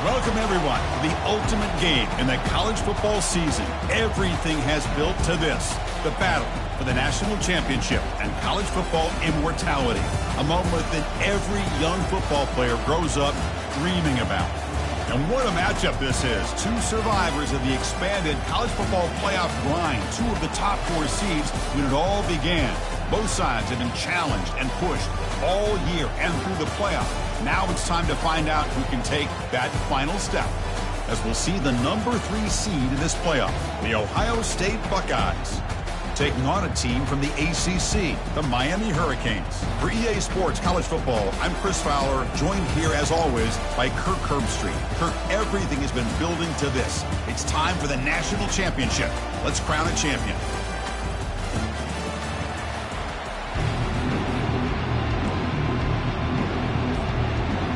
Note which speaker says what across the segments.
Speaker 1: Welcome, everyone, to the ultimate game in the college football season. Everything has built to this, the battle for the national championship and college football immortality, a moment that every young football player grows up dreaming about. And what a matchup this is. Two survivors of the expanded college football playoff grind, two of the top 4 seeds when it all began. Both sides have been challenged and pushed all year and through the playoff. Now it's time to find out who can take that final step, as we'll see the number 3 seed in this playoff, the Ohio State Buckeyes, taking on a team from the ACC, the Miami Hurricanes. For EA Sports College Football, I'm Chris Fowler, joined here as always by Kirk Herbstreit. Kirk, everything has been building to this. It's time for the national championship. Let's crown a champion.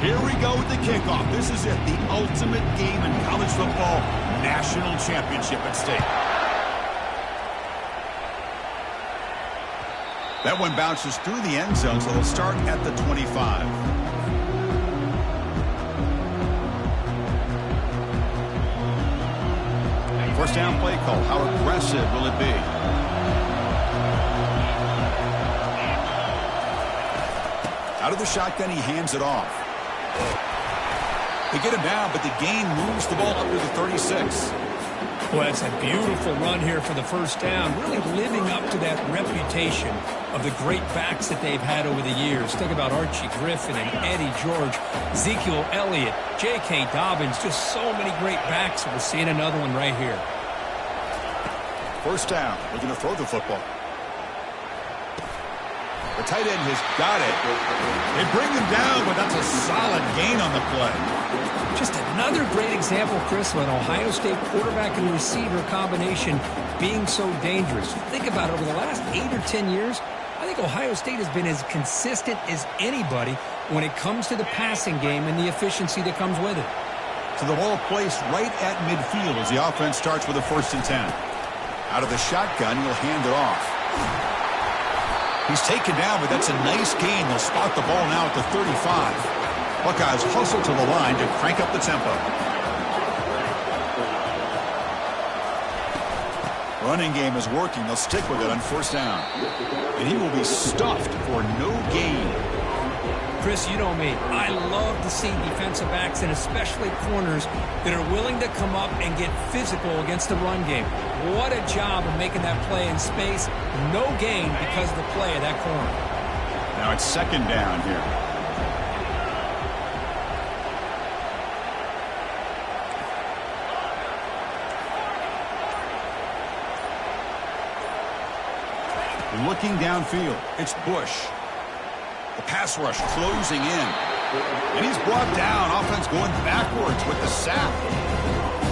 Speaker 1: Here we go with the kickoff. This is it, the ultimate game in college football, national championship at stake. That one bounces through the end zone, so they'll start at the 25. First down play call. How aggressive will it be? Out of the shotgun, he hands it off. They get him down, but the gain moves the ball up to the 36.
Speaker 2: Well, that's a beautiful run here for the first down, really living up to that reputation of the great backs that they've had over the years. Think about Archie Griffin and Eddie George, Ezekiel Elliott, J.K. Dobbins, just so many great backs. We're seeing another one right here.
Speaker 1: First down, looking to throw the football. The tight end has got it. They bring him down, but that's a solid gain on the play.
Speaker 2: Just another great example, Chris, of an Ohio State quarterback and receiver combination being so dangerous. Think about it, over the last 8 or 10 years, I think Ohio State has been as consistent as anybody when it comes to the passing game and the efficiency that comes with it.
Speaker 1: So the ball placed right at midfield as the offense starts with a 1st and 10. Out of the shotgun, he'll hand it off. He's taken down, but that's a nice gain. They'll spot the ball now at the 35. Buckeyes hustle to the line to crank up the tempo. Running game is working. They'll stick with it on 1st down. And he will be stuffed for no gain.
Speaker 2: Chris, you know me. I love to see defensive backs and especially corners that are willing to come up and get physical against the run game. What a job of making that play in space. No gain because of the play of that corner.
Speaker 1: Now it's 2nd down here. Looking downfield, it's Bush. The pass rush closing in. And he's brought down. Offense going backwards with the sack.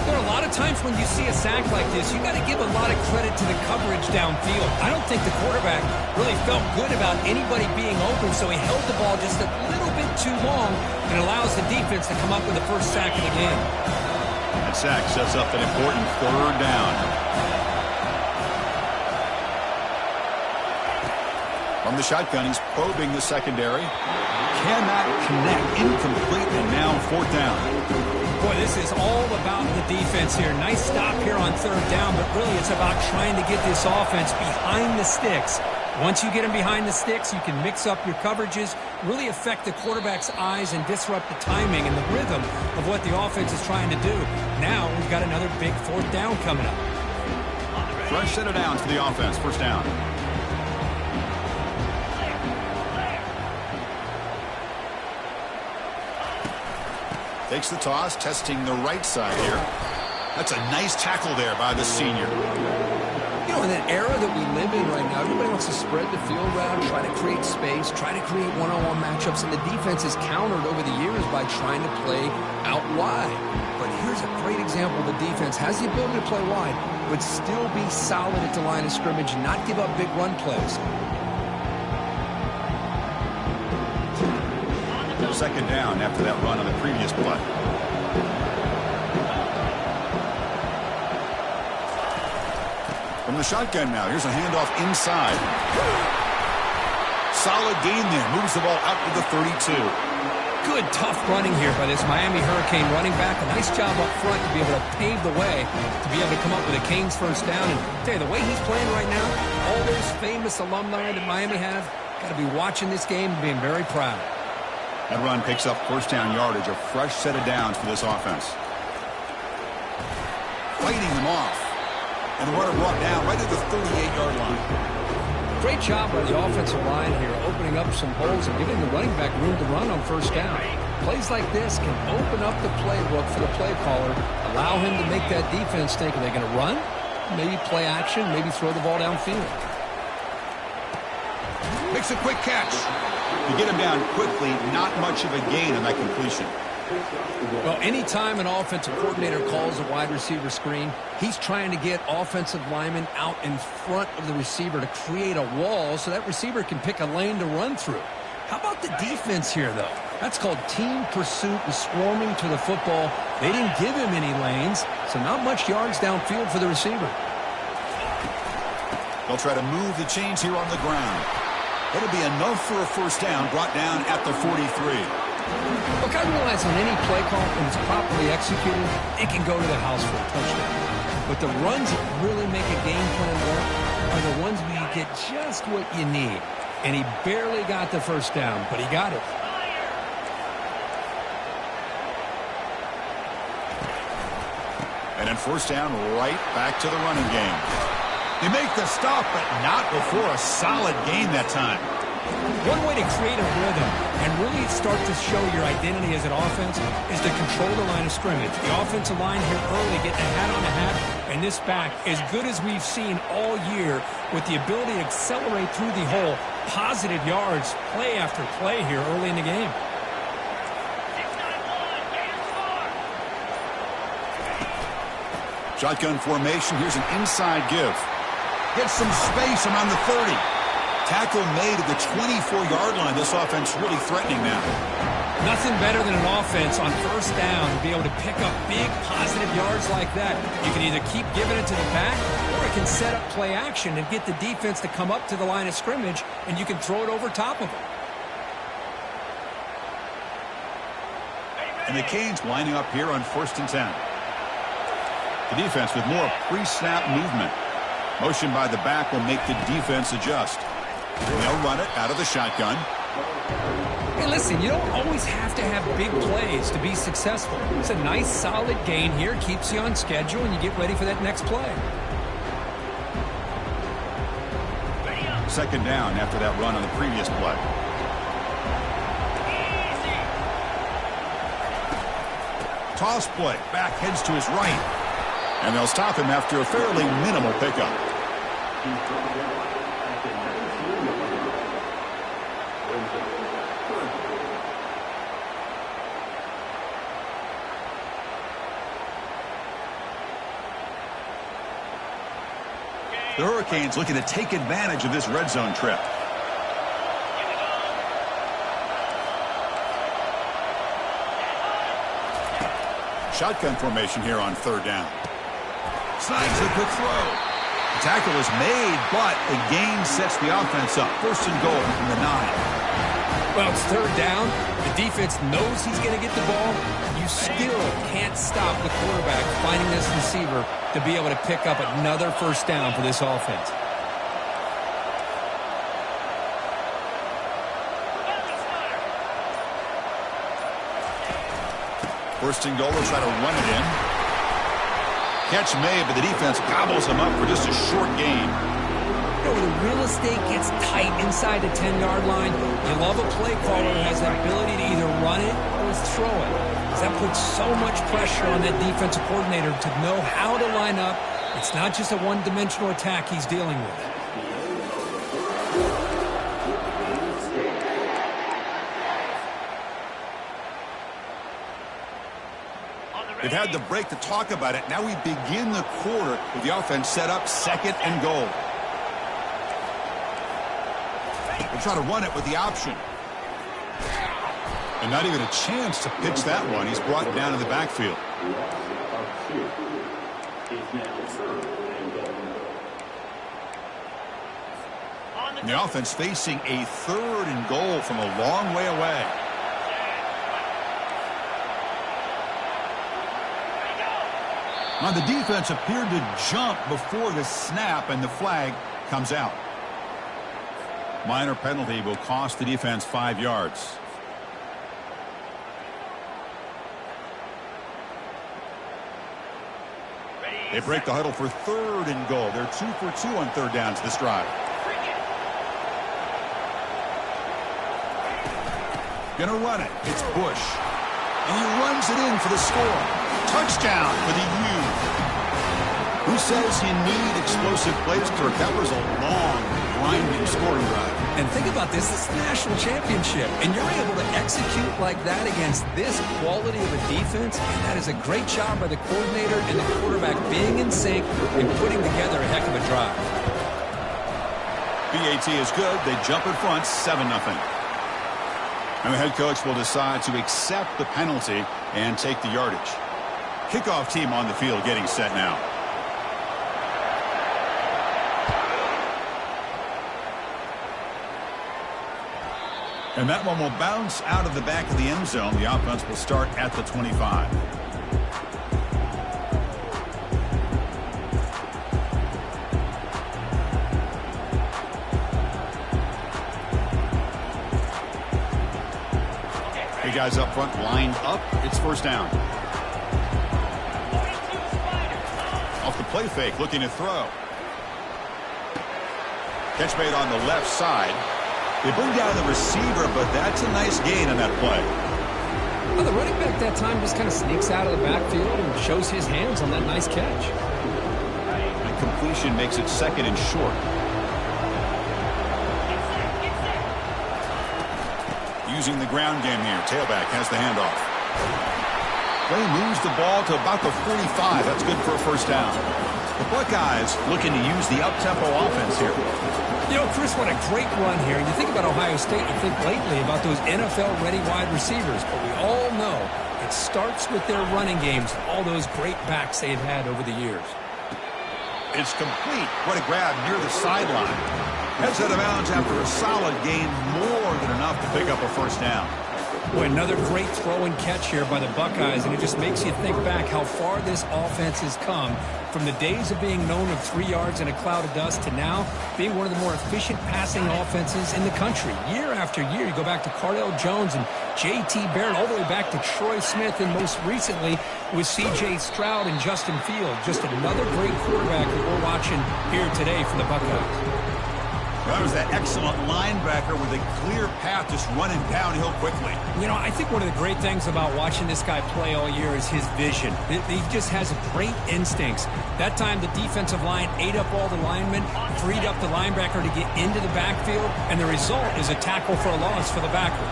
Speaker 2: There are a lot of times when you see a sack like this, you got to give a lot of credit to the coverage downfield. I don't think the quarterback really felt good about anybody being open, so he held the ball just a little bit too long and allows the defense to come up with the first sack of the game.
Speaker 1: That sack sets up an important 3rd down. From the shotgun, he's probing the secondary. Cannot connect, incomplete, and now 4th down.
Speaker 2: Boy, this is all about the defense here. Nice stop here on 3rd down, but really it's about trying to get this offense behind the sticks. Once you get them behind the sticks, you can mix up your coverages, really affect the quarterback's eyes and disrupt the timing and the rhythm of what the offense is trying to do. Now we've got another big 4th down coming up.
Speaker 1: Fresh set of downs for the offense. 1st down. Takes the toss, testing the right side here. That's a nice tackle there by the senior.
Speaker 2: You know, in that era that we live in right now, everybody wants to spread the field around, try to create space, try to create one-on-one matchups, and the defense is countered over the years by trying to play out wide. But here's a great example. The defense has the ability to play wide, but still be solid at the line of scrimmage and not give up big run plays.
Speaker 1: 2nd down after that run on the previous play. From the shotgun now, here's a handoff inside. Solid gain there, moves the ball out to the 32.
Speaker 2: Good, tough running here by this Miami Hurricane running back. A nice job up front to be able to pave the way, to be able to come up with a Canes first down. And I tell you, the way he's playing right now, all those famous alumni that Miami have, got to be watching this game and being very proud.
Speaker 1: That run picks up first down yardage, a fresh set of downs for this offense. Fighting them off. And the runner brought down right at the 38-yard line.
Speaker 2: Great job by the offensive line here, opening up some holes and giving the running back room to run on first down. Plays like this can open up the playbook for the play caller, allow him to make that defense think, are they going to run? Maybe play action, maybe throw the ball downfield.
Speaker 1: Makes a quick catch. To get him down quickly, not much of a gain on that completion.
Speaker 2: Well, anytime an offensive coordinator calls a wide receiver screen, he's trying to get offensive linemen out in front of the receiver to create a wall so that receiver can pick a lane to run through. How about the defense here, though? That's called team pursuit and swarming to the football. They didn't give him any lanes, so not much yards downfield for the receiver.
Speaker 1: They'll try to move the chains here on the ground. It'll be enough for a first down, brought down at the 43.
Speaker 2: Look, I realize on any play call, when it's properly executed, it can go to the house for a touchdown. But the runs that really make a game plan work are the ones where you get just what you need. And he barely got the first down, but he got it.
Speaker 1: And then first down, right back to the running game. They make the stop, but not before a solid gain that time.
Speaker 2: One way to create a rhythm and really start to show your identity as an offense is to control the line of scrimmage. The offensive line here early getting a hat on a hat, and this back, as good as we've seen all year, with the ability to accelerate through the hole, positive yards, play after play here early in the game.
Speaker 1: Shotgun formation. Here's an inside give. Gets some space around the 30. Tackle made at the 24-yard line. This offense really threatening now.
Speaker 2: Nothing better than an offense on first down to be able to pick up big positive yards like that. You can either keep giving it to the back, or it can set up play action and get the defense to come up to the line of scrimmage, and you can throw it over top of them.
Speaker 1: And the Canes lining up here on 1st and 10. The defense with more pre-snap movement. Motion by the back will make the defense adjust. They'll run it out of the shotgun.
Speaker 2: Hey, listen, you don't always have to have big plays to be successful. It's a nice, solid gain here. Keeps you on schedule, and you get ready for that next play.
Speaker 1: Second down after that run on the previous play. Toss play. Back heads to his right. And they'll stop him after a fairly minimal pickup. The Hurricanes looking to take advantage of this red zone trip. Shotgun formation here on third down. Snags a quick throw. The tackle is made, but the gain sets the offense up. 1st and goal from the 9.
Speaker 2: Well, it's third down. The defense knows he's going to get the ball. You still can't stop the quarterback finding this receiver to be able to pick up another first down for this offense.
Speaker 1: First and goal, will try to run it in. Catch made, but the defense gobbles him up for just a short gain.
Speaker 2: You know, when the real estate gets tight inside the 10-yard line, you love a play caller that has the ability to either run it or throw it. Because that puts so much pressure on that defensive coordinator to know how to line up. It's not just a one-dimensional attack he's dealing with.
Speaker 1: They've had the break to talk about it. Now we begin the quarter with the offense set up 2nd and goal. They'll try to run it with the option. And not even a chance to pitch that one. He's brought down in the backfield. And the offense facing a 3rd and goal from a long way away. Now, the defense appeared to jump before the snap, and the flag comes out. Minor penalty will cost the defense 5 yards. They break the huddle for 3rd and goal. They're 2 for 2 on 3rd downs this drive. Gonna run it. It's Bush. And he runs it in for the score. Touchdown for the U. Who says you need explosive plays, Kirk? That was a long, grinding scoring drive.
Speaker 2: And think about this. This is the national championship. And you're able to execute like that against this quality of a defense. And that is a great job by the coordinator and the quarterback being in sync and putting together a heck of a drive.
Speaker 1: BAT is good. They jump in front, 7-0. And the head coach will decide to accept the penalty and take the yardage. Kickoff team on the field getting set now. And that one will bounce out of the back of the end zone. The offense will start at the 25. Hey, guys up front lined up. It's first down. Off the play fake, looking to throw. Catch made on the left side. They bring down the receiver, but that's a nice gain on that play.
Speaker 2: Well, the running back that time just kind of sneaks out of the backfield and shows his hands on that nice catch.
Speaker 1: And completion makes it 2nd and short. Using the ground game here. Tailback has the handoff. Play moves the ball to about the 45. That's good for a first down. The Buckeyes looking to use the up-tempo offense here.
Speaker 2: You know, Chris, what a great run here. You think about Ohio State, you think lately about those NFL-ready wide receivers. But we all know it starts with their running games, all those great backs they've had over the years.
Speaker 1: It's complete. What a grab near the sideline. Heads out of bounds after a solid gain, more than enough to pick up a first down.
Speaker 2: Boy, another great throw and catch here by the Buckeyes, and it just makes you think back how far this offense has come from the days of being known of 3 yards in a cloud of dust to now being one of the more efficient passing offenses in the country. Year after year, you go back to Cardell Jones and J.T. Barrett, all the way back to Troy Smith, and most recently with C.J. Stroud and Justin Fields. Just another great quarterback that we're watching here today for the Buckeyes.
Speaker 1: That was that excellent linebacker with a clear path just running downhill quickly.
Speaker 2: You know, I think one of the great things about watching this guy play all year is his vision. He just has great instincts. That time the defensive line ate up all the linemen, freed up the linebacker to get into the backfield, and the result is a tackle for a loss for the backer.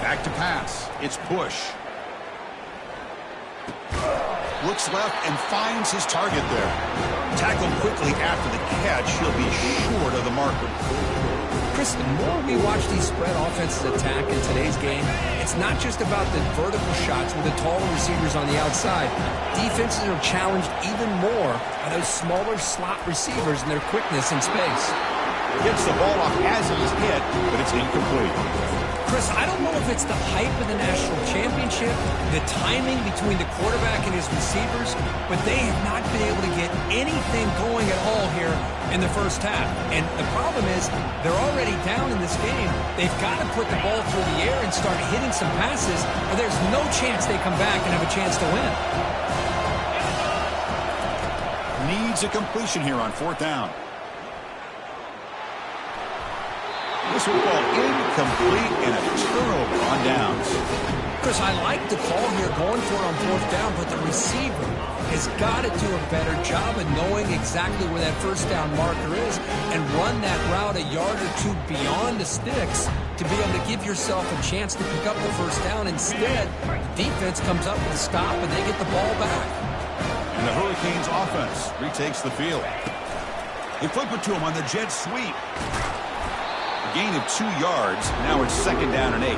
Speaker 1: Back to pass. It's Bush. Looks left and finds his target there. Tackled quickly after the catch. He'll be short of the marker.
Speaker 2: Chris, the more we watch these spread offenses attack in today's game, it's not just about the vertical shots with the taller receivers on the outside. Defenses are challenged even more by those smaller slot receivers and their quickness in space.
Speaker 1: Gets the ball off as he's hit, but it's incomplete.
Speaker 2: Chris, I don't know if it's the hype of the national championship, the timing between the quarterback and his receivers, but they have not been able to get anything going at all here in the first half. And the problem is they're already down in this game. They've got to put the ball through the air and start hitting some passes, or there's no chance they come back and have a chance to win.
Speaker 1: Needs a completion here on 4th down. This will fall incomplete and a turnover on downs.
Speaker 2: Chris, I like the call here going for it on 4th down, but the receiver has got to do a better job of knowing exactly where that first down marker is and run that route a yard or two beyond the sticks to be able to give yourself a chance to pick up the first down. Instead, the defense comes up with a stop and they get the ball back.
Speaker 1: And the Hurricanes offense retakes the field. They flip it to him on the jet sweep. Gain of 2 yards. Now it's 2nd down and 8.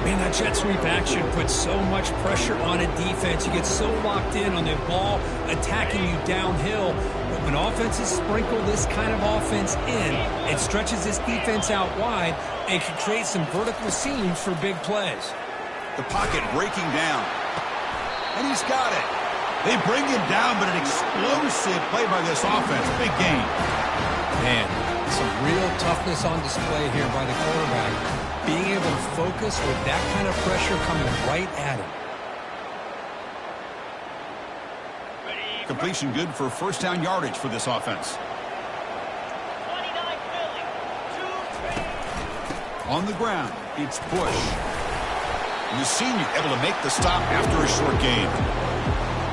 Speaker 2: Man, that jet sweep action puts so much pressure on a defense. You get so locked in on the ball attacking you downhill. But when offenses sprinkle this kind of offense in, it stretches this defense out wide and can create some vertical seams for big plays.
Speaker 1: The pocket breaking down. And he's got it. They bring him down, but an explosive play by this offense. Big game.
Speaker 2: Man, some real toughness on display here by the quarterback. Being able to focus with that kind of pressure coming right at him.
Speaker 1: Completion good for first down yardage for this offense. On the ground, it's Bush. And the senior able to make the stop after a short gain.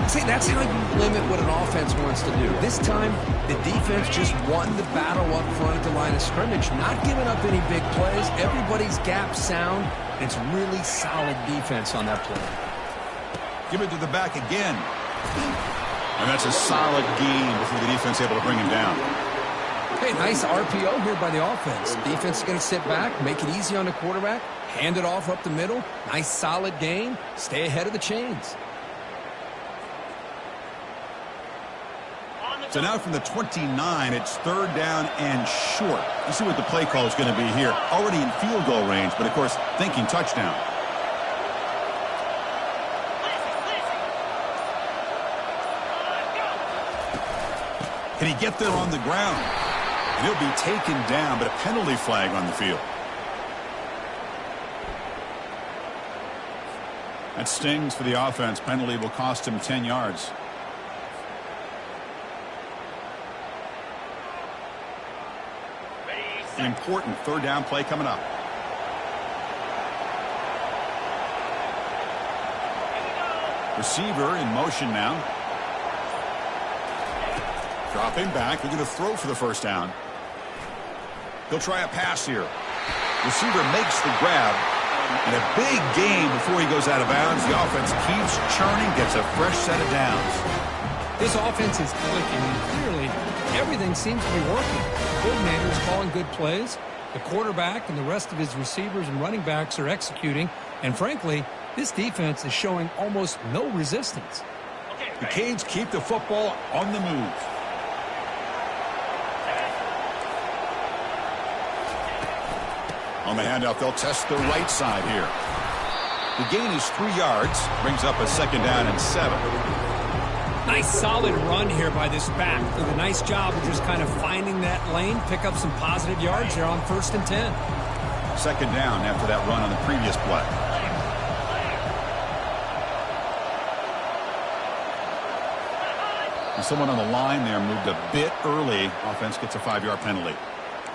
Speaker 2: See, that's how you limit what an offense wants to do. This time, the defense just won the battle up front at the line of scrimmage, not giving up any big plays. Everybody's gap sound. It's really solid defense on that play.
Speaker 1: Give it to the back again. And that's a solid gain before the defense able to bring him down.
Speaker 2: Hey, nice RPO here by the offense. Defense is going to sit back, make it easy on the quarterback, hand it off up the middle. Nice solid gain. Stay ahead of the chains.
Speaker 1: So now from the 29, it's third down and short. Let's see what the play call is going to be here. Already in field goal range, but of course thinking touchdown. Can he get there on the ground? And he'll be taken down, but a penalty flag on the field. That stings for the offense. Penalty will cost him 10 yards. An important third down play coming up. Receiver in motion now. Dropping back. They're going to throw for the first down. He'll try a pass here. Receiver makes the grab. And a big gain before he goes out of bounds. The offense keeps churning, gets a fresh set of downs.
Speaker 2: This offense is clicking, and clearly everything seems to be working. The coordinator is calling good plays. The quarterback and the rest of his receivers and running backs are executing. And frankly, this defense is showing almost no resistance.
Speaker 1: The Canes keep the football on the move. On the handoff, they'll test the right side here. The gain is 3 yards. Brings up a second down and 7.
Speaker 2: Nice solid run here by this back. Did a nice job of just kind of finding that lane, pick up some positive yards there on 1st and 10.
Speaker 1: Second down after that run on the previous play. And someone on the line there moved a bit early. Offense gets a 5-yard penalty.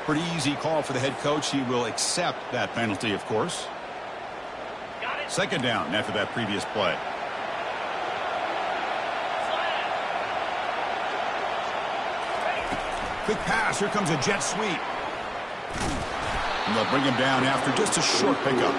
Speaker 1: Pretty easy call for the head coach. He will accept that penalty, of course. Second down after that previous play. Quick pass. Here comes a jet sweep. And they'll bring him down after just a short pickup.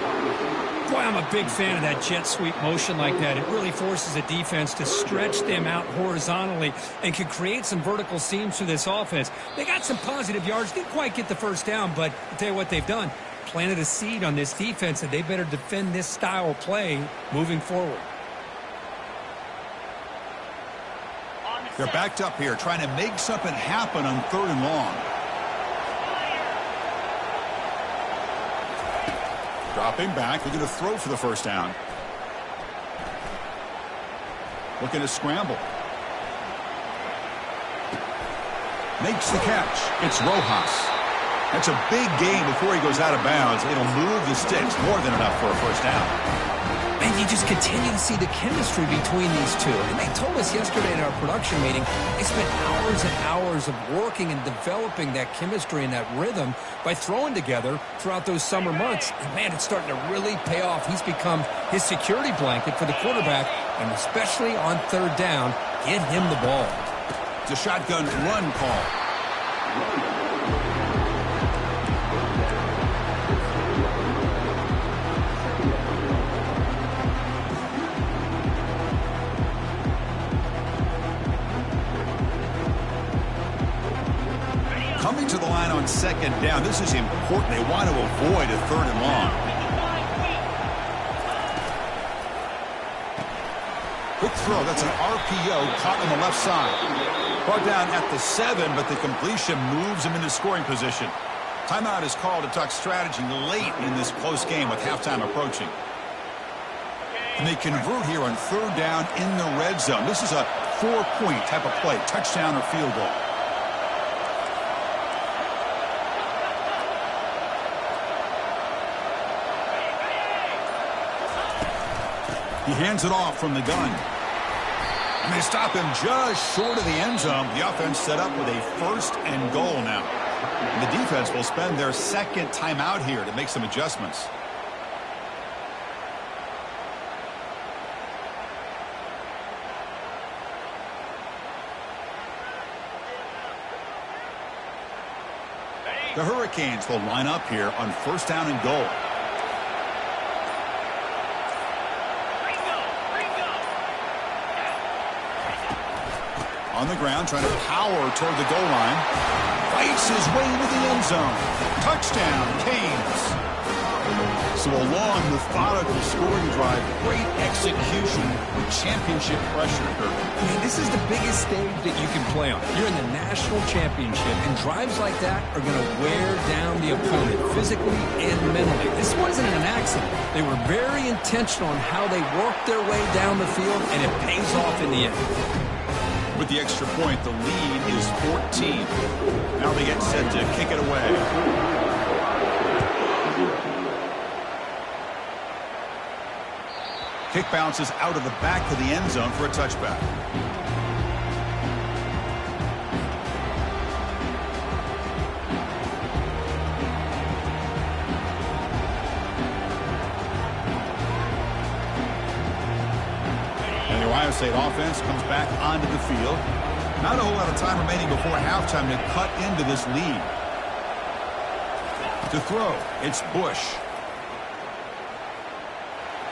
Speaker 2: Boy, I'm a big fan of that jet sweep motion like that. It really forces a defense to stretch them out horizontally and can create some vertical seams for this offense. They got some positive yards. Didn't quite get the first down, but I'll tell you what they've done. Planted a seed on this defense, and they better defend this style of play moving forward.
Speaker 1: They're backed up here, trying to make something happen on 3rd and long. Dropping back. They're going to throw for the first down. Looking to scramble. Makes the catch. It's Rojas. That's a big gain before he goes out of bounds. It'll move the sticks. More than enough for a first down.
Speaker 2: And you just continue to see the chemistry between these two. And they told us yesterday in our production meeting, they spent hours and hours of working and developing that chemistry and that rhythm by throwing together throughout those summer months. And, man, it's starting to really pay off. He's become his security blanket for the quarterback, and especially on 3rd down, get him the ball.
Speaker 1: It's a shotgun run call. Coming to the line on 2nd down. This is important. They want to avoid a 3rd and long. Quick throw. That's an RPO caught on the left side. Brought down at the 7, but the completion moves him into scoring position. Timeout is called to talk strategy late in this close game with halftime approaching. And they convert here on third down in the red zone. This is a 4-point type of play, touchdown or field goal. He hands it off from the gun. And they stop him just short of the end zone. The offense set up with a 1st and goal now. And the defense will spend their second timeout here to make some adjustments. The Hurricanes will line up here on 1st down and goal. On the ground, trying to power toward the goal line. Fights his way into the end zone. Touchdown, Canes. So a long, methodical scoring drive. Great execution with championship pressure.
Speaker 2: I mean, this is the biggest stage that you can play on. You're in the national championship, and drives like that are going to wear down the opponent physically and mentally. This wasn't an accident. They were very intentional on how they worked their way down the field, and it pays off in the end.
Speaker 1: With the extra point, the lead is 14. Now they get set to kick it away. Kick bounces out of the back of the end zone for a touchback. And the Ohio State offense comes back onto the field. Not a whole lot of time remaining before halftime to cut into this lead. To throw, it's Bush.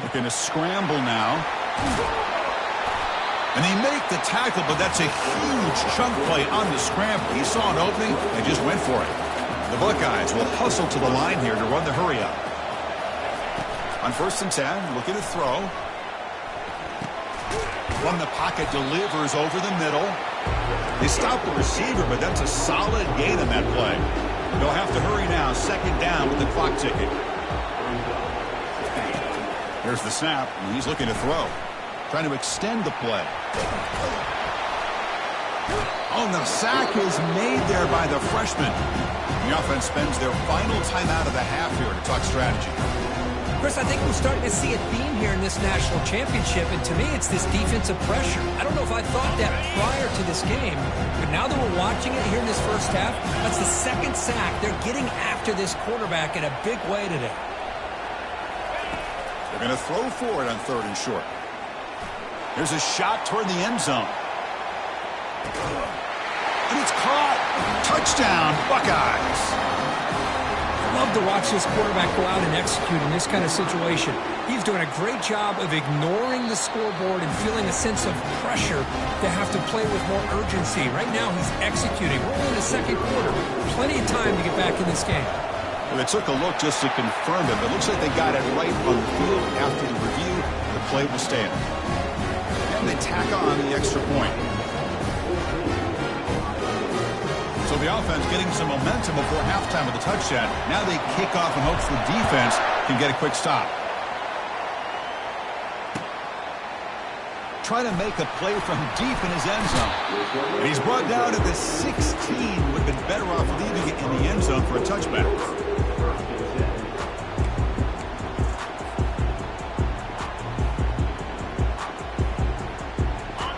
Speaker 1: Looking to scramble now. And they make the tackle, but that's a huge chunk play on the scramble. He saw an opening and just went for it. The Buckeyes will hustle to the line here to run the hurry up. On 1st and 10, looking to throw. From the pocket, delivers over the middle. They stop the receiver, but that's a solid gain on that play. They'll have to hurry now. 2nd down with the clock ticking. Here's the snap, and he's looking to throw. Trying to extend the play. Oh, the sack is made there by the freshman. The offense spends their final timeout of the half here to talk strategy.
Speaker 2: Chris, I think we're starting to see a theme here in this national championship, and to me it's this defensive pressure. I don't know if I thought that prior to this game, but now that we're watching it here in this first half, that's the 2nd sack. They're getting after this quarterback in a big way today.
Speaker 1: They're going to throw for it on 3rd and short. Here's a shot toward the end zone. And it's caught. Touchdown, Buckeyes.
Speaker 2: I love to watch this quarterback go out and execute in this kind of situation. He's doing a great job of ignoring the scoreboard and feeling a sense of pressure to have to play with more urgency. Right now he's executing. We're in the 2nd quarter. Plenty of time to get back in this game.
Speaker 1: Well, they took a look just to confirm it, but it looks like they got it right on the field after the review. The play will stand. And they tack on the extra point. So the offense getting some momentum before halftime with a touchdown. Now they kick off in hopes the defense can get a quick stop. Trying to make a play from deep in his end zone. And he's brought down to the 16. Would have been better off leaving it in the end zone for a touchback.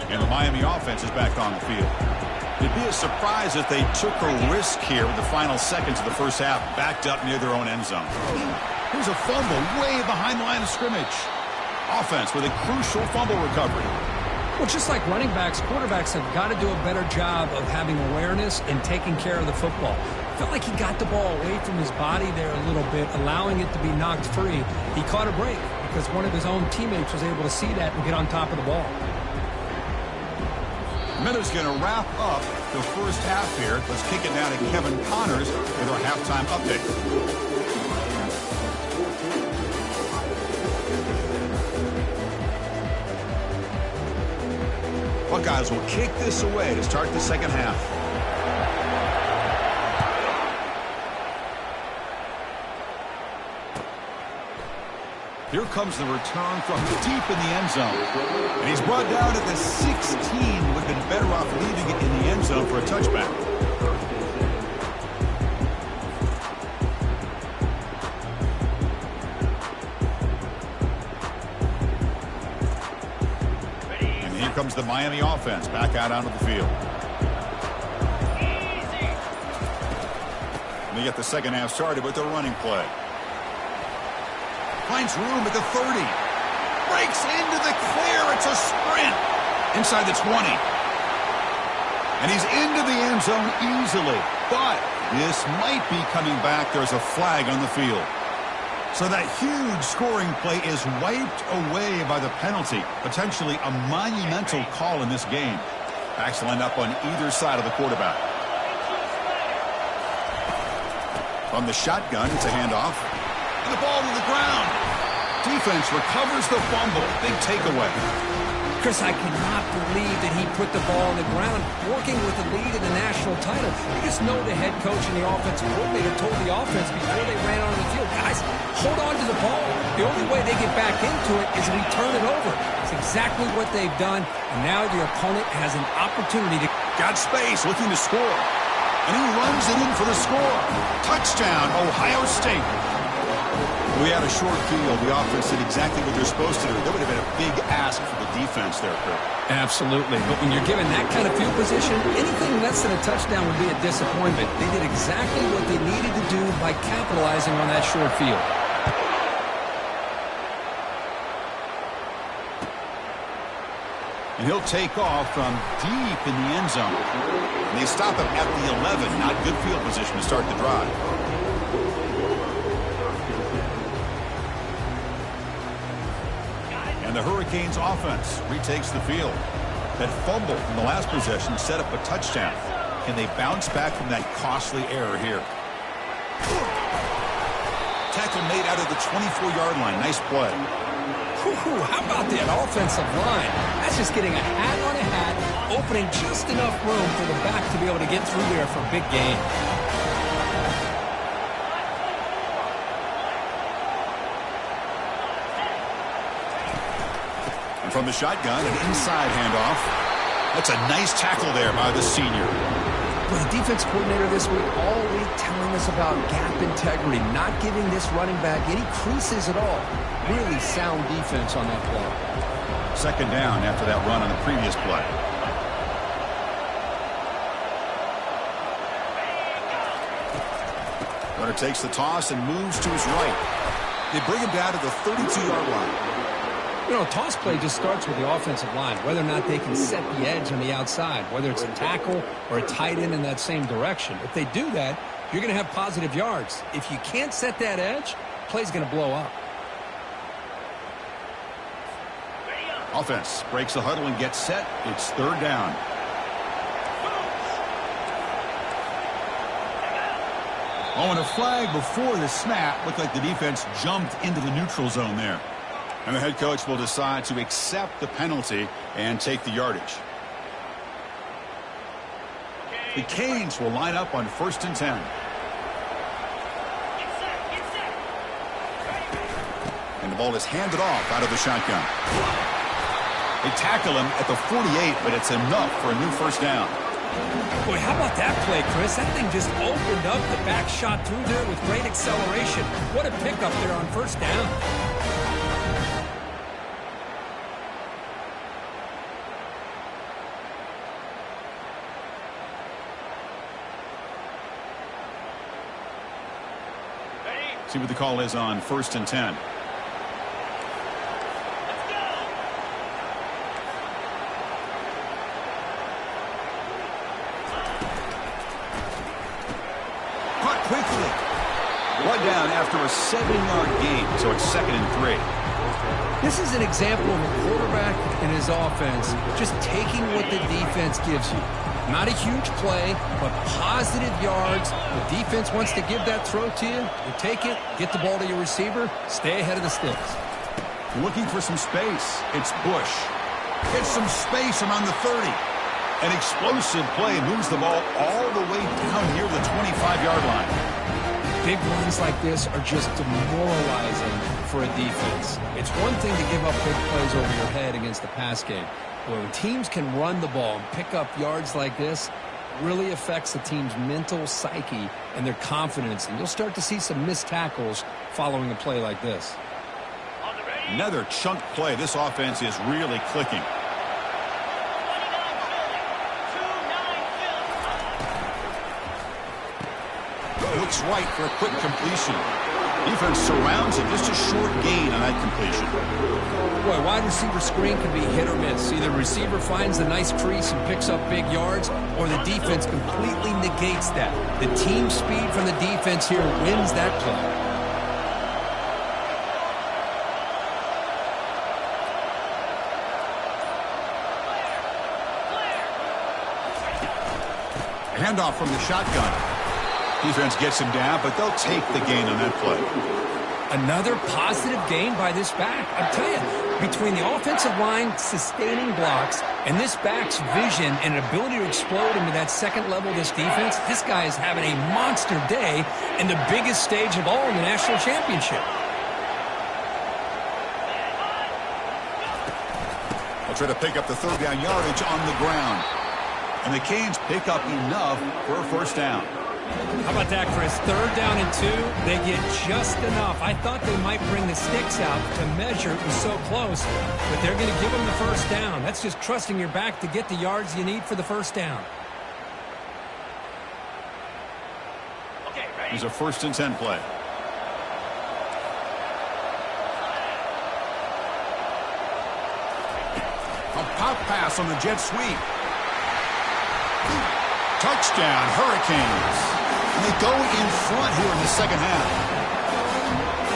Speaker 1: And the Miami offense is back on the field. It'd be a surprise if they took a risk here with the final seconds of the first half, backed up near their own end zone. Here's a fumble way behind the line of scrimmage. Offense with a crucial fumble recovery.
Speaker 2: Well, just like running backs, quarterbacks have got to do a better job of having awareness and taking care of the football. Felt like he got the ball away from his body there a little bit, allowing it to be knocked free. He caught a break because one of his own teammates was able to see that and get on top of the ball.
Speaker 1: Miller's going to wrap up the first half here. Let's kick it down to Kevin Connors with our halftime update. Buckeyes will kick this away to start the second half. Here comes the return from deep in the end zone. And he's brought down at the 16. Would have been better off leaving it in the end zone for a touchback. And here comes the Miami offense back out onto the field. And they get the second half started with their running play. Finds room at the 30. Breaks into the clear. It's a sprint. Inside the 20. And he's into the end zone easily. But this might be coming back. There's a flag on the field. So that huge scoring play is wiped away by the penalty. Potentially a monumental call in this game. Backs line up on either side of the quarterback. From the shotgun, it's a handoff. And the ball to the ground. Defense recovers the fumble. Big takeaway.
Speaker 2: Chris, I cannot believe that he put the ball on the ground working with the lead in the national title. You just know the head coach and the offensive coordinator told the offense before they ran onto the field, guys, hold on to the ball. The only way they get back into it is if we turn it over. It's exactly what they've done, and now the opponent has an opportunity to...
Speaker 1: Got space, looking to score. And he runs it in for the score. Touchdown, Ohio State. We had a short field. The offense did exactly what they're supposed to do. That would have been a big ask for the defense there, Kurt.
Speaker 2: Absolutely. But when you're given that kind of field position, anything less than a touchdown would be a disappointment. They did exactly what they needed to do by capitalizing on that short field.
Speaker 1: And he'll take off from deep in the end zone. And they stop him at the 11. Not good field position to start the drive. And the Hurricanes offense retakes the field. That fumble from the last possession set up a touchdown. Can they bounce back from that costly error here? Tackle made out of the 24-yard line. Nice play.
Speaker 2: Ooh, how about that offensive line? That's just getting a hat on a hat, opening just enough room for the back to be able to get through there for a big gain.
Speaker 1: And from the shotgun, an inside handoff. That's a nice tackle there by the senior.
Speaker 2: Well, the defense coordinator this week all week telling us about gap integrity, not giving this running back any creases at all. Really sound defense on that play.
Speaker 1: Second down after that run on the previous play. Runner takes the toss and moves to his right. They bring him down to the 32-yard line.
Speaker 2: You know, a toss play just starts with the offensive line, whether or not they can set the edge on the outside, whether it's a tackle or a tight end in that same direction. If they do that, you're going to have positive yards. If you can't set that edge, play's going to blow up.
Speaker 1: Offense breaks the huddle and gets set. It's third down. Oh, and a flag before the snap. Looked like the defense jumped into the neutral zone there. And the head coach will decide to accept the penalty and take the yardage. The Canes will line up on 1st and 10. And the ball is handed off out of the shotgun. They tackle him at the 48, but it's enough for a new first down.
Speaker 2: Boy, how about that play, Chris? That thing just opened up. The back shot through there with great acceleration. What a pickup there on first down.
Speaker 1: See what the call is on 1st and 10. Caught quickly. Brought down after a 7-yard gain, so it's 2nd and 3.
Speaker 2: This is an example of a quarterback and his offense just taking what the defense gives you. Not a huge play, but positive yards. The defense wants to give that throw to you. You take it, get the ball to your receiver, stay ahead of the sticks.
Speaker 1: Looking for some space. It's Bush. Gets some space around the 30. An explosive play moves the ball all the way down near the 25-yard line.
Speaker 2: Big runs like this are just demoralizing for a defense. It's one thing to give up big plays over your head against the pass game. But when teams can run the ball and pick up yards like this, it really affects the team's mental psyche and their confidence. And you'll start to see some missed tackles following a play like this.
Speaker 1: Another chunk play. This offense is really clicking. Looks right for a quick completion. Defense surrounds him. Just a short gain on that completion.
Speaker 2: Boy, wide receiver screen can be hit or miss. Either receiver finds a nice crease and picks up big yards, or the defense completely negates that. The team speed from the defense here wins that play.
Speaker 1: Handoff from the shotgun. Defense gets him down, but they'll take the gain on that play.
Speaker 2: Another positive gain by this back. I'm telling you, between the offensive line sustaining blocks and this back's vision and ability to explode into that second level of this defense, this guy is having a monster day in the biggest stage of all in the national championship.
Speaker 1: They'll try to pick up the third down yardage on the ground. And the Canes pick up enough for a first down.
Speaker 2: How about that, Chris? Third down and 2. They get just enough. I thought they might bring the sticks out to measure. It was so close. But they're going to give them the first down. That's just trusting your back to get the yards you need for the first down.
Speaker 1: Okay, ready. Here's a 1st and 10 play. A pop pass on the jet sweep. Touchdown, Hurricanes. And they go in front here in the second half.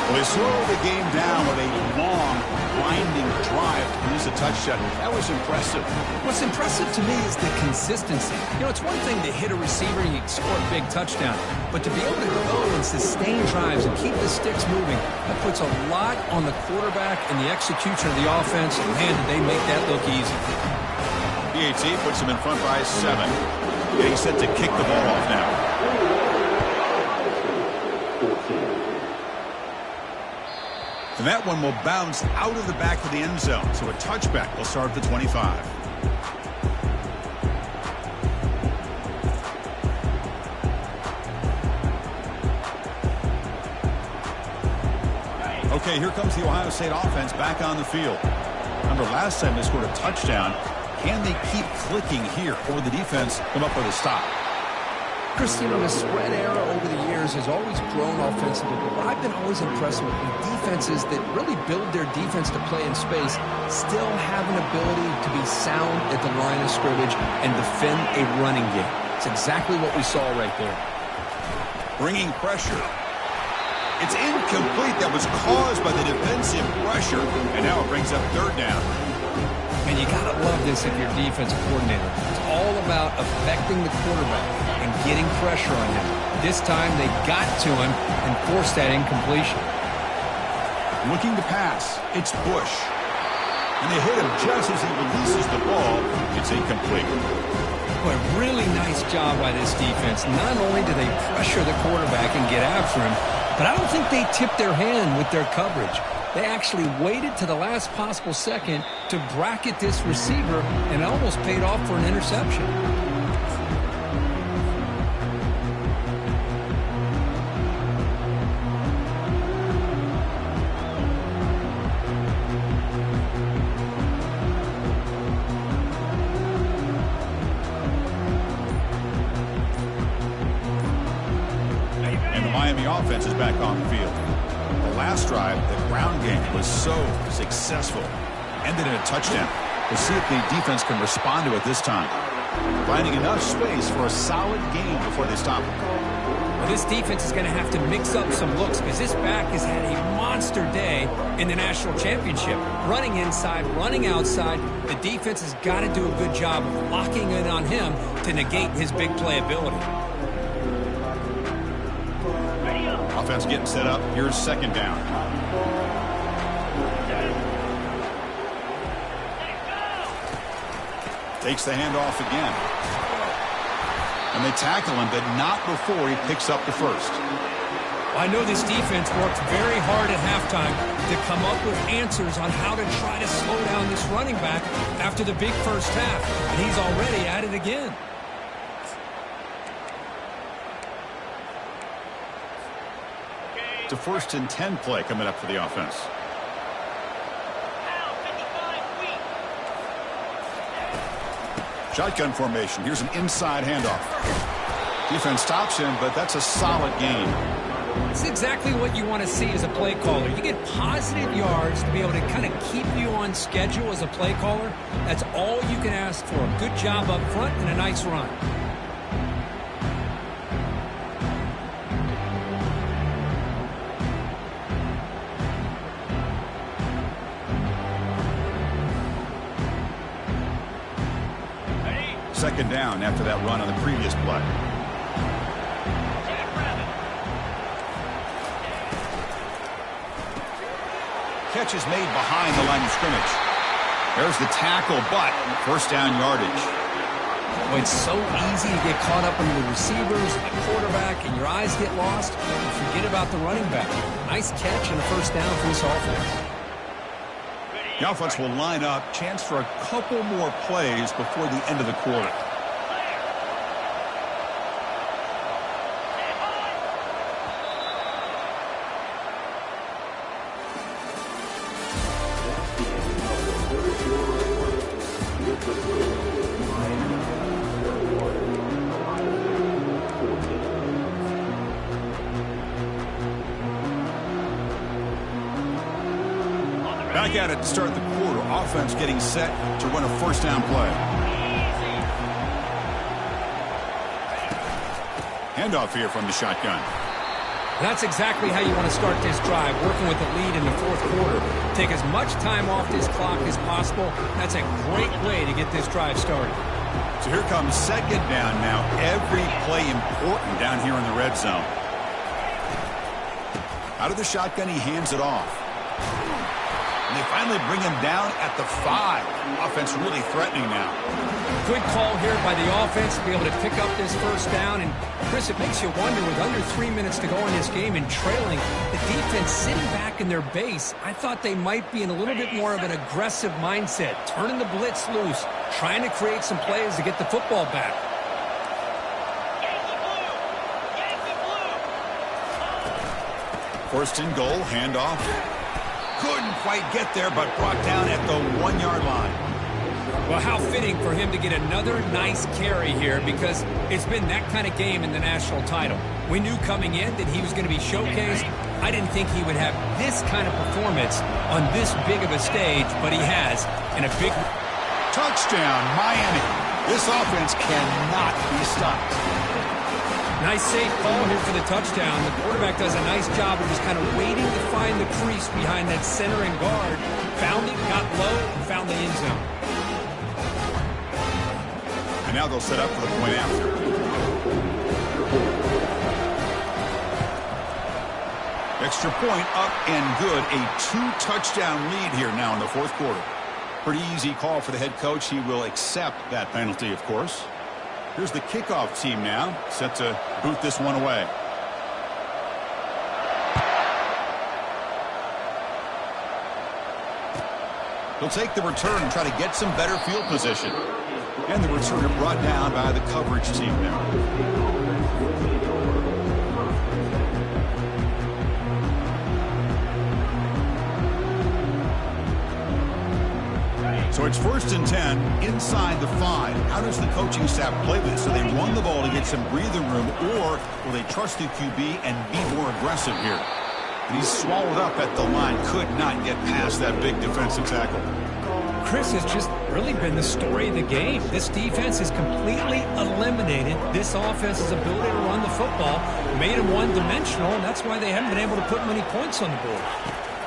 Speaker 1: Well, they slow the game down with a long, winding drive to produce a touchdown. That was impressive.
Speaker 2: What's impressive to me is the consistency. You know, it's one thing to hit a receiver and you score a big touchdown. But to be able to go and sustain drives and keep the sticks moving, that puts a lot on the quarterback and the execution of the offense. And man, did they make that look easy.
Speaker 1: PAT puts him in front by 7. Getting set to kick the ball off now. And that one will bounce out of the back of the end zone. So a touchback will start at the 25. Okay, here comes the Ohio State offense back on the field. Remember, last time they scored a touchdown. Can they keep clicking here, or will the defense come up with a stop?
Speaker 2: Christine, the spread era over the years has always grown offensively, but I've been always impressed with defenses that really build their defense to play in space, still have an ability to be sound at the line of scrimmage and defend a running game. It's exactly what we saw right there.
Speaker 1: Bringing pressure. It's incomplete. That was caused by the defensive pressure, and now it brings up third down.
Speaker 2: And you got to love this if you're a defensive coordinator. It's all about affecting the quarterback and getting pressure on him. This time they got to him and forced that incompletion.
Speaker 1: Looking to pass. It's Bush. And they hit him just as he releases the ball. It's incomplete.
Speaker 2: Boy, really nice job by this defense. Not only do they pressure the quarterback and get after him, but I don't think they tipped their hand with their coverage. They actually waited to the last possible second to bracket this receiver, and it almost paid off for an interception.
Speaker 1: And the Miami offense is back on the field. The last drive, the ground game was so successful. Ended in a touchdown. We'll see if the defense can respond to it this time. Finding enough space for a solid game before they stop it.
Speaker 2: Well, this defense is going to have to mix up some looks because this back has had a monster day in the national championship. Running inside, running outside. The defense has got to do a good job of locking in on him to negate his big play ability.
Speaker 1: Offense getting set up. Here's second down. Takes the handoff again. And they tackle him, but not before he picks up the first.
Speaker 2: I know this defense worked very hard at halftime to come up with answers on how to try to slow down this running back after the big first half, and he's already at it again.
Speaker 1: It's a 1st and 10 play coming up for the offense. Shotgun formation. Here's an inside handoff. Defense stops him, but that's a solid gain.
Speaker 2: It's exactly what you want to see as a play caller. You get positive yards to be able to kind of keep you on schedule as a play caller. That's all you can ask for. A good job up front and a nice run.
Speaker 1: Second down after that run on the previous play. Catch is made behind the line of scrimmage. There's the tackle, but first down yardage.
Speaker 2: Well, it's so easy to get caught up in the receivers, the quarterback, and your eyes get lost. You forget about the running back. Nice catch and a first down for this offense.
Speaker 1: The offense will line up. Chance for a couple more plays before the end of the quarter. Back at it to start the quarter. Offense getting set to run a first down play. Handoff here from the shotgun.
Speaker 2: That's exactly how you want to start this drive, working with the lead in the fourth quarter. Take as much time off this clock as possible. That's a great way to get this drive started.
Speaker 1: So here comes second down now. Every play important down here in the red zone. Out of the shotgun, he hands it off. And they finally bring him down at the 5. Offense really threatening now.
Speaker 2: Good call here by the offense to be able to pick up this first down. And, Chris, it makes you wonder, with under 3 minutes to go in this game and trailing, the defense sitting back in their base, I thought they might be in a little bit more of an aggressive mindset, turning the blitz loose, trying to create some plays to get the football back.
Speaker 1: First and goal, handoff. Couldn't quite get there, but brought down at the 1-yard line.
Speaker 2: Well, how fitting for him to get another nice carry here, because it's been that kind of game in the national title. We knew coming in that he was going to be showcased. I didn't think he would have this kind of performance on this big of a stage, but he has. And a big
Speaker 1: touchdown, Miami. This offense cannot be stopped.
Speaker 2: Nice safe call here for the touchdown. The quarterback does a nice job of just kind of waiting to find the crease behind that center and guard. Found it, got low, and found the end zone.
Speaker 1: And now they'll set up for the point after. Extra point up and good. A 2-touchdown lead here now in the fourth quarter. Pretty easy call for the head coach. He will accept that penalty, of course. Here's the kickoff team now, set to boot this one away. He'll take the return and try to get some better field position. And the returner brought down by the coverage team now. So it's first and 10 inside the 5. How does the coaching staff play this? Do they run the ball to get some breathing room, or will they trust the QB and be more aggressive here? And he's swallowed up at the line. Could not get past that big defensive tackle.
Speaker 2: Chris, has just really been the story of the game. This defense has completely eliminated this offense's ability to run the football, made them one-dimensional, and that's why they haven't been able to put many points on the board.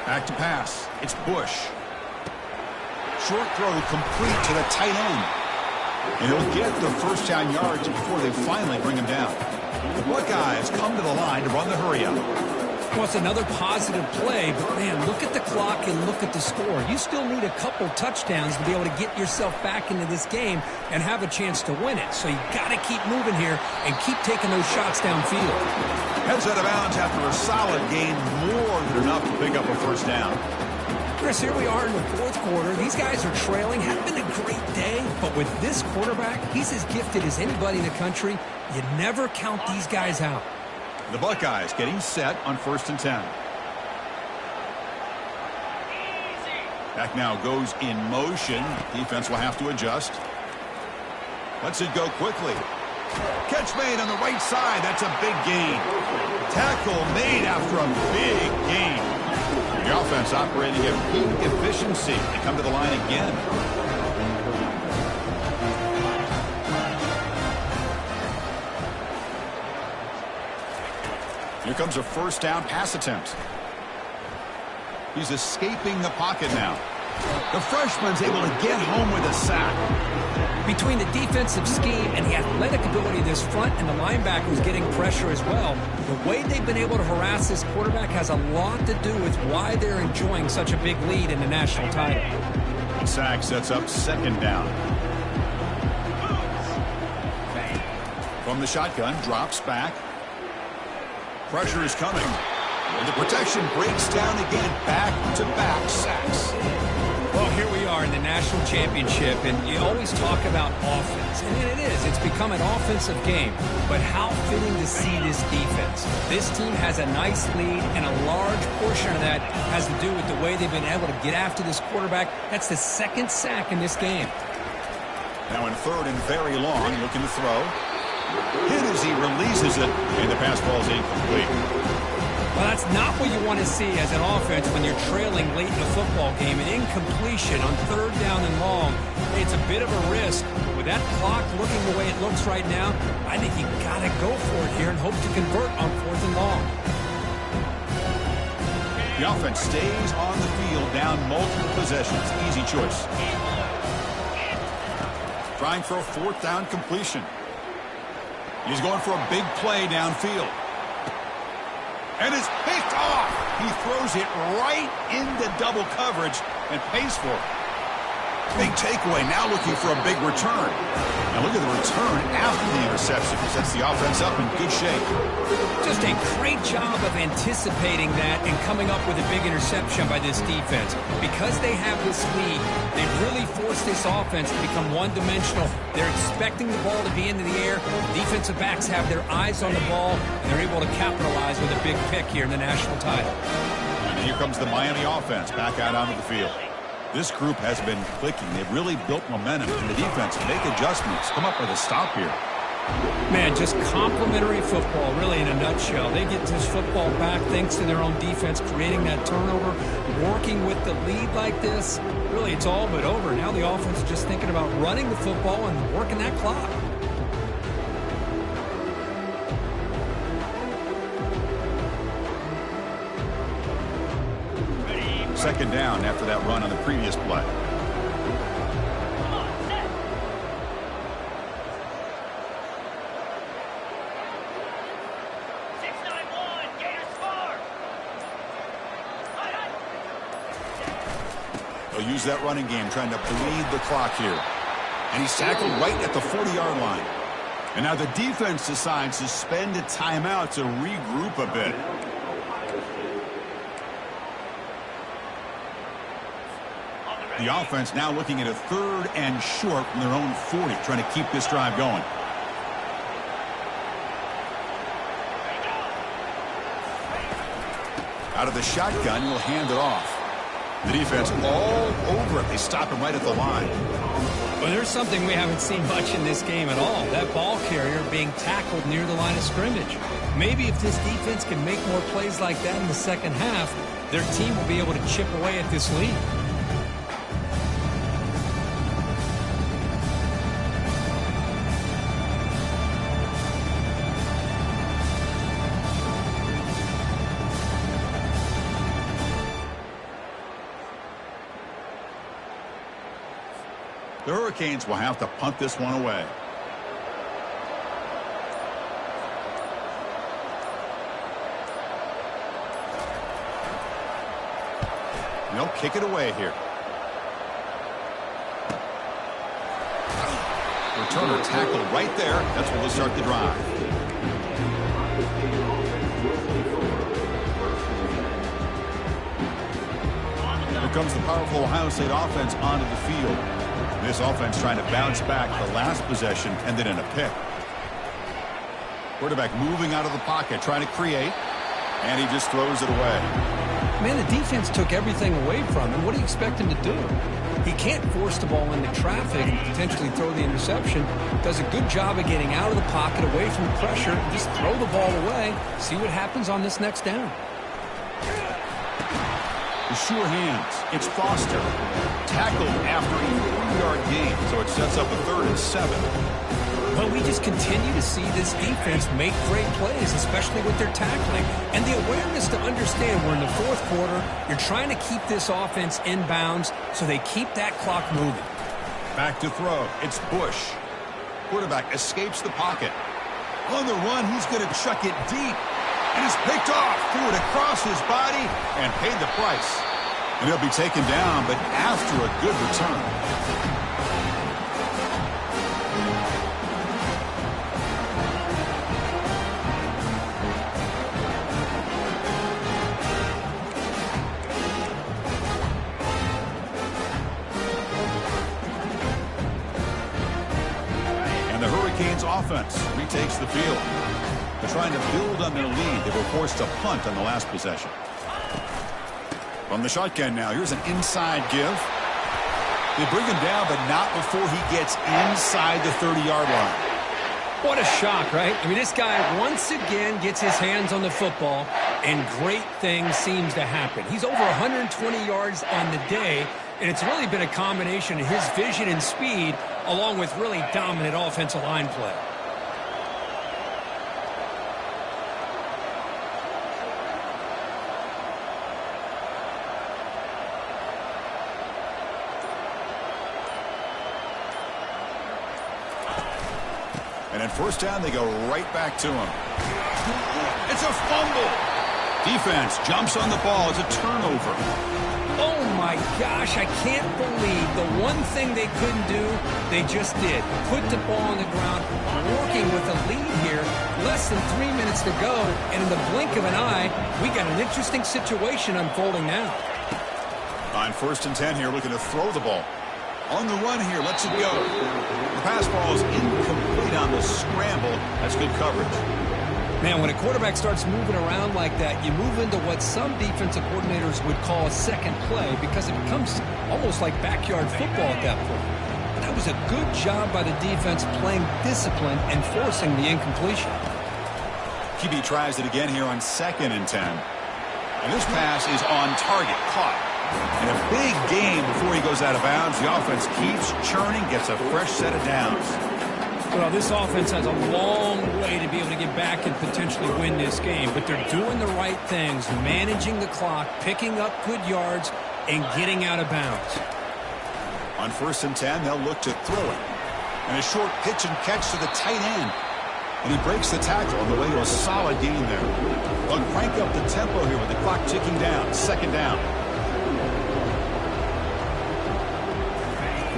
Speaker 1: Back to pass. It's Bush. Short throw complete to the tight end. And he'll get the first down yards before they finally bring him down. The Buckeyes come to the line to run the hurry up.
Speaker 2: Well, it's another positive play, but, man, look at the clock and look at the score. You still need a couple touchdowns to be able to get yourself back into this game and have a chance to win it. So you got to keep moving here and keep taking those shots downfield.
Speaker 1: Heads out of bounds after a solid gain, more than enough to pick up a first down.
Speaker 2: Chris, here we are in the fourth quarter. These guys are trailing. Hadn't been a great day, but with this quarterback, he's as gifted as anybody in the country. You never count these guys out.
Speaker 1: The Buckeyes getting set on 1st and 10. Back now goes in motion. Defense will have to adjust. Lets it go quickly. Catch made on the right side. That's a big gain. Tackle made after a big gain. The offense operating at peak efficiency. They come to the line again. Here comes a first down pass attempt. He's escaping the pocket now. The freshman's able to get home with a sack.
Speaker 2: Between the defensive scheme and the athletic ability of this front and the linebackers getting pressure as well, the way they've been able to harass this quarterback has a lot to do with why they're enjoying such a big lead in the national title.
Speaker 1: The sack sets up 2nd down. From the shotgun, drops back. Pressure is coming. And the protection breaks down again. Back-to-back sacks.
Speaker 2: Well, here we are in the national championship, and you always talk about offense. And it is. It's become an offensive game. But how fitting to see this defense. This team has a nice lead, and a large portion of that has to do with the way they've been able to get after this quarterback. That's the 2nd sack in this game.
Speaker 1: Now in 3rd and very long, looking to throw. Hit as he releases it, and the pass ball is incomplete.
Speaker 2: Well, that's not what you want to see as an offense when you're trailing late in the football game. An incompletion on 3rd down and long. It's a bit of a risk. With that clock looking the way it looks right now, I think you got to go for it here and hope to convert on 4th and long.
Speaker 1: The offense stays on the field, down multiple possessions. Easy choice. Trying for a 4th down completion. He's going for a big play downfield. And it's picked off. He throws it right into double coverage and pays for it. Big takeaway. Now looking for a big return. Now look at the return after the interception. Sets the offense up in good shape.
Speaker 2: Just a great job of anticipating that and coming up with a big interception by this defense. Because they have this lead, they really forced this offense to become one-dimensional. They're expecting the ball to be into the air. Defensive backs have their eyes on the ball, and they're able to capitalize with a big pick here in the national title.
Speaker 1: And here comes the Miami offense back out onto the field. This group has been clicking. They've really built momentum, and the defense make adjustments. Come up with a stop here.
Speaker 2: Man, just complimentary football, really, in a nutshell. They get this football back thanks to their own defense, creating that turnover, working with the lead like this. Really, it's all but over. Now the offense is just thinking about running the football and working that clock.
Speaker 1: Second down after that run on the previous play. They'll use that running game, trying to bleed the clock here. And he's tackled right at the 40-yard line. And now the defense decides to spend a timeout to regroup a bit. The offense now looking at a 3rd and short from their own 40, trying to keep this drive going. Out of the shotgun, he'll hand it off. The defense all over it. They stop him right at the line.
Speaker 2: Well, there's something we haven't seen much in this game at all. That ball carrier being tackled near the line of scrimmage. Maybe if this defense can make more plays like that in the second half, their team will be able to chip away at this lead.
Speaker 1: The Hurricanes will have to punt this one away. And they'll kick it away here. Returner tackled right there. That's where they'll start the drive. Here comes the powerful Ohio State offense onto the field. This offense trying to bounce back the last possession and then in a pick. Quarterback moving out of the pocket, trying to create, and he just throws it away.
Speaker 2: Man, the defense took everything away from him. What do you expect him to do? He can't force the ball into traffic and potentially throw the interception. Does a good job of getting out of the pocket, away from the pressure. Just throw the ball away. See what happens on this next down.
Speaker 1: The sure hands. It's Foster. Tackled after a 3-yard gain, so it sets up a 3rd and 7.
Speaker 2: Well, we just continue to see this defense make great plays, especially with their tackling. And the awareness to understand we're in the 4th quarter, you're trying to keep this offense in bounds so they keep that clock moving.
Speaker 1: Back to throw. It's Bush. Quarterback escapes the pocket. On the run, he's going to chuck it deep. And it's picked off. Threw it across his body and paid the price. And he'll be taken down, but after a good return. Offense retakes the field. They're trying to build on their lead. They were forced to punt on the last possession. From the shotgun now, here's an inside give. They bring him down, but not before he gets inside the 30-yard line.
Speaker 2: What a shock, right? I mean, this guy once again gets his hands on the football, and great things seems to happen. He's over 120 yards on the day, and it's really been a combination of his vision and speed along with really dominant offensive line play.
Speaker 1: And at first down, they go right back to him. It's a fumble. Defense jumps on the ball. It's a turnover.
Speaker 2: Oh, my gosh, I can't believe the one thing they couldn't do, they just did. Put the ball on the ground, working with a lead here, less than 3 minutes to go, and in the blink of an eye, we got an interesting situation unfolding now.
Speaker 1: On 1st and 10 here, looking to throw the ball. On the run here, lets it go. The pass ball is incomplete on the scramble. That's good coverage.
Speaker 2: Man, when a quarterback starts moving around like that, you move into what some defensive coordinators would call a second play because it becomes almost like backyard football at that point. But that was a good job by the defense playing discipline and forcing the incompletion.
Speaker 1: QB tries it again here on 2nd and 10. And this pass is on target, caught. And a big game before he goes out of bounds. The offense keeps churning, gets a fresh set of downs.
Speaker 2: Well, this offense has a long way to be able to get back and potentially win this game, but they're doing the right things, managing the clock, picking up good yards, and getting out of bounds.
Speaker 1: On 1st and 10, they'll look to throw it. And a short pitch and catch to the tight end. And he breaks the tackle on the way to a solid gain there. They'll crank up the tempo here with the clock ticking down. 2nd down.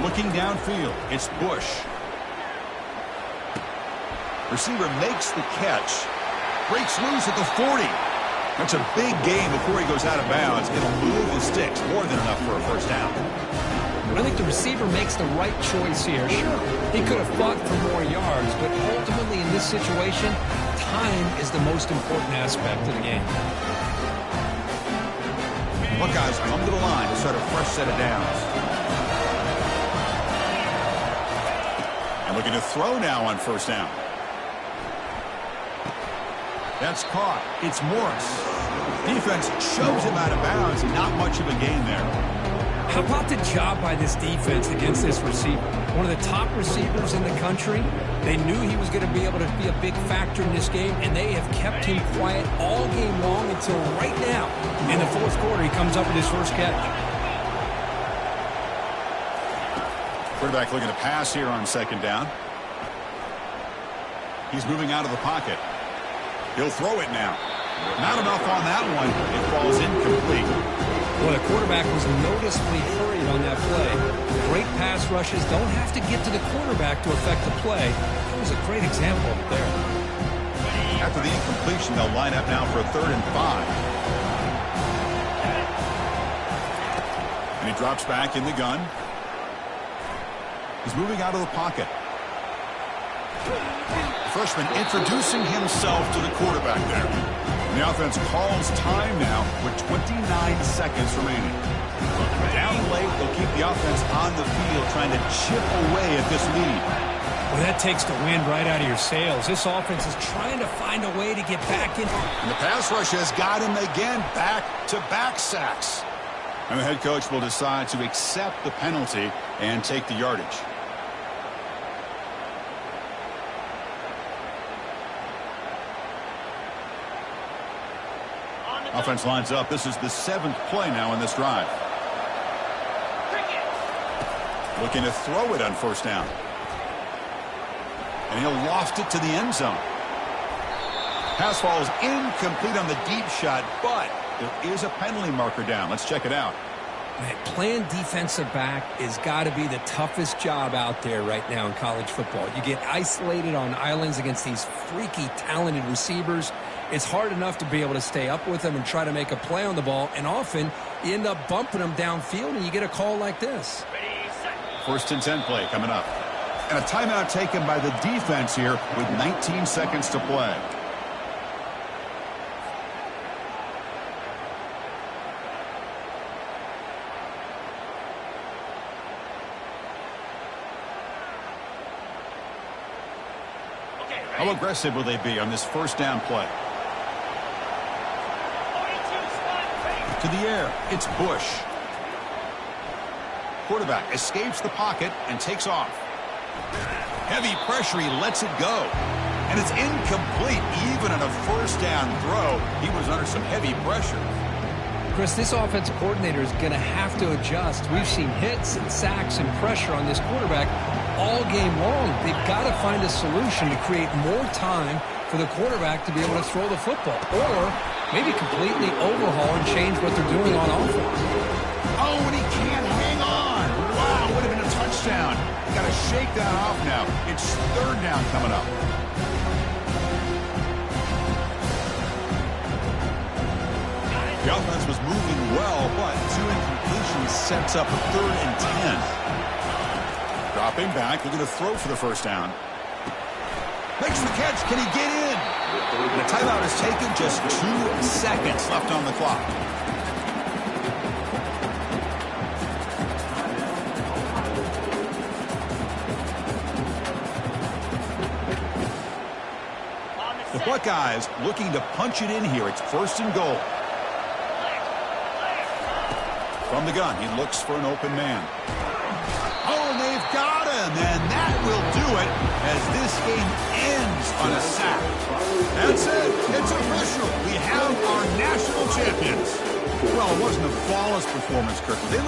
Speaker 1: Looking downfield, it's Bush. Receiver makes the catch. Breaks loose at the 40. That's a big gain before he goes out of bounds. It'll move the sticks. More than enough for a 1st down.
Speaker 2: I think the receiver makes the right choice here. Sure, he could have fought for more yards, but ultimately in this situation, time is the most important aspect of the game.
Speaker 1: Buckeyes come to the line to start a fresh set of downs. And looking to throw now on 1st down. That's caught. It's Morris. Defense shoves him out of bounds. Not much of a gain there.
Speaker 2: How about the job by this defense against this receiver? One of the top receivers in the country. They knew he was going to be able to be a big factor in this game, and they have kept him quiet all game long until right now. In the 4th quarter, he comes up with his first catch.
Speaker 1: Quarterback looking to pass here on 2nd down. He's moving out of the pocket. He'll throw it now. Not enough on that one. It falls incomplete.
Speaker 2: Well, the quarterback was noticeably hurried on that play. Great pass rushes don't have to get to the quarterback to affect the play. That was a great example of it there.
Speaker 1: After the incompletion, they'll line up now for a 3rd and 5. And he drops back in the gun. He's moving out of the pocket. The freshman introducing himself to the quarterback there. And the offense calls time now with 29 seconds remaining. Down late, they'll keep the offense on the field trying to chip away at this lead.
Speaker 2: Well, that takes the wind right out of your sails. This offense is trying to find a way to get back in.
Speaker 1: And the pass rush has got him again, back-to-back sacks. And the head coach will decide to accept the penalty and take the yardage. Offense lines up. This is the 7th play now in this drive. Looking to throw it on 1st down. And he'll loft it to the end zone. Pass falls incomplete on the deep shot, but there is a penalty marker down. Let's check it out.
Speaker 2: Man, playing defensive back has got to be the toughest job out there right now in college football. You get isolated on islands against these freaky, talented receivers. It's hard enough to be able to stay up with them and try to make a play on the ball, and often you end up bumping them downfield and you get a call like this.
Speaker 1: 1st and 10 play coming up. And a timeout taken by the defense here with 19 seconds to play. How aggressive will they be on this 1st down play? To the air, it's Bush. Quarterback escapes the pocket and takes off. Heavy pressure, he lets it go. And it's incomplete. Even on a 1st down throw, he was under some heavy pressure.
Speaker 2: Chris, this offensive coordinator is going to have to adjust. We've seen hits and sacks and pressure on this quarterback all game long. They've got to find a solution to create more time for the quarterback to be able to throw the football. Or maybe completely overhaul and change what they're doing on offense.
Speaker 1: Oh, and he can't hang on. Wow, would have been a touchdown. Got to shake that off now. It's 3rd down coming up. The offense was moving well, but 2 incompletions sets up a 3rd and 10. Dropping back, looking to throw for the 1st down. Makes the catch. Can he get in? And the timeout is taken. Just 2 seconds left on the clock. The Buckeyes looking to punch it in here. It's 1st and goal. From the gun, he looks for an open man. Oh, and they've got him, and that will do it as this game ends on a sack. That's it. It's official. We have our national champions. Well, it wasn't a flawless performance, Kirk. They looked